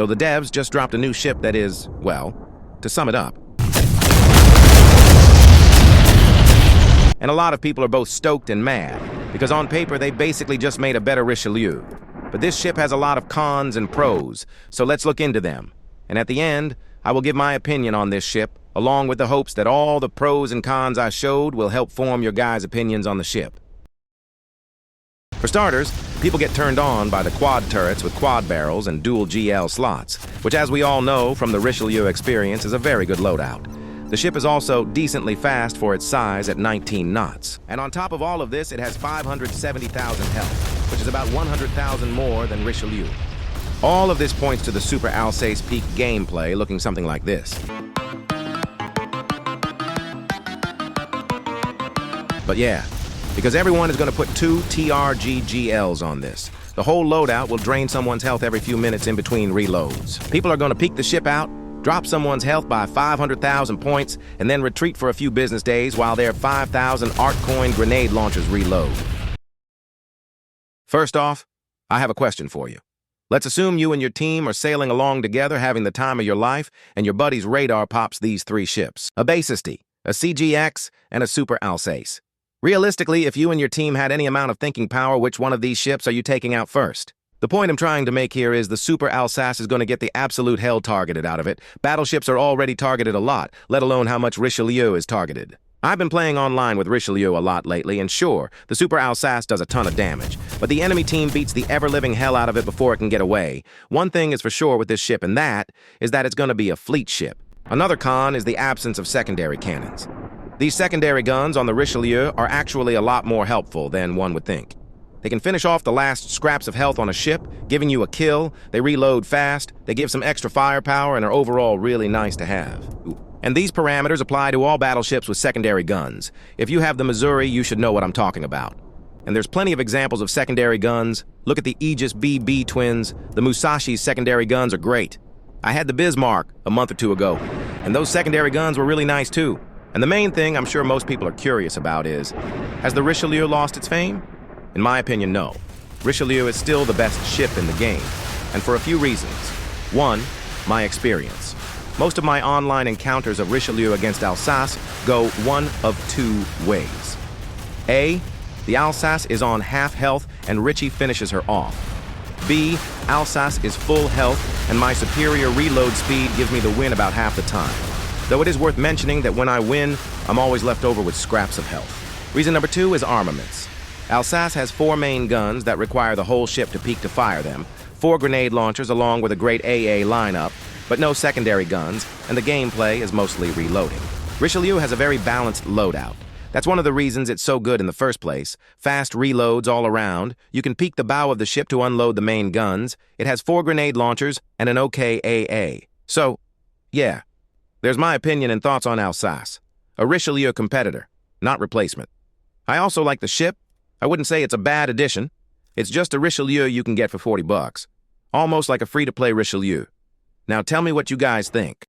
So the devs just dropped a new ship that is, well, to sum it up. And a lot of people are both stoked and mad, because on paper they basically just made a better Richelieu. But this ship has a lot of cons and pros, so let's look into them. And at the end, I will give my opinion on this ship, along with the hopes that all the pros and cons I showed will help form your guys' opinions on the ship. For starters, people get turned on by the quad turrets with quad barrels and dual GL slots, which as we all know from the Richelieu experience is a very good loadout. The ship is also decently fast for its size at 19 knots. And on top of all of this, it has 570,000 health, which is about 100,000 more than Richelieu. All of this points to the Super Alsace peak gameplay looking something like this. But yeah, because everyone is going to put 2 TRGGLs on this. The whole loadout will drain someone's health every few minutes in between reloads. People are going to peek the ship out, drop someone's health by 500,000 points, and then retreat for a few business days while their 5,000 ArtCoin grenade launchers reload. First off, I have a question for you. Let's assume you and your team are sailing along together, having the time of your life, and your buddy's radar pops these 3 ships: a Bacisty, a CGX, and a Super Alsace. Realistically, if you and your team had any amount of thinking power, which one of these ships are you taking out first? The point I'm trying to make here is the Super Alsace is going to get the absolute hell targeted out of it. Battleships are already targeted a lot, let alone how much Richelieu is targeted. I've been playing online with Richelieu a lot lately, and sure, the Super Alsace does a ton of damage, but the enemy team beats the ever-living hell out of it before it can get away. One thing is for sure with this ship, and that is that it's going to be a fleet ship. Another con is the absence of secondary cannons. These secondary guns on the Richelieu are actually a lot more helpful than one would think. They can finish off the last scraps of health on a ship, giving you a kill, they reload fast, they give some extra firepower, and are overall really nice to have. And these parameters apply to all battleships with secondary guns. If you have the Missouri, you should know what I'm talking about. And there's plenty of examples of secondary guns. Look at the Aegis BB twins. The Musashi's secondary guns are great. I had the Bismarck a month or 2 ago, and those secondary guns were really nice too. And the main thing I'm sure most people are curious about is, has the Richelieu lost its fame? In my opinion, no. Richelieu is still the best ship in the game, and for a few reasons. One, my experience. Most of my online encounters of Richelieu against Alsace go one of 2 ways. A, the Alsace is on half health and Richie finishes her off. B, Alsace is full health and my superior reload speed gives me the win about half the time. Though it is worth mentioning that when I win, I'm always left over with scraps of health. Reason number 2 is armaments. Alsace has 4 main guns that require the whole ship to peak to fire them, 4 grenade launchers along with a great AA lineup, but no secondary guns, and the gameplay is mostly reloading. Richelieu has a very balanced loadout. That's one of the reasons it's so good in the first place. Fast reloads all around, you can peek the bow of the ship to unload the main guns, it has 4 grenade launchers and an OK AA. So, yeah, there's my opinion and thoughts on Alsace. A Richelieu competitor, not replacement. I also like the ship. I wouldn't say it's a bad addition. It's just a Richelieu you can get for $40. Almost like a free-to-play Richelieu. Now tell me what you guys think.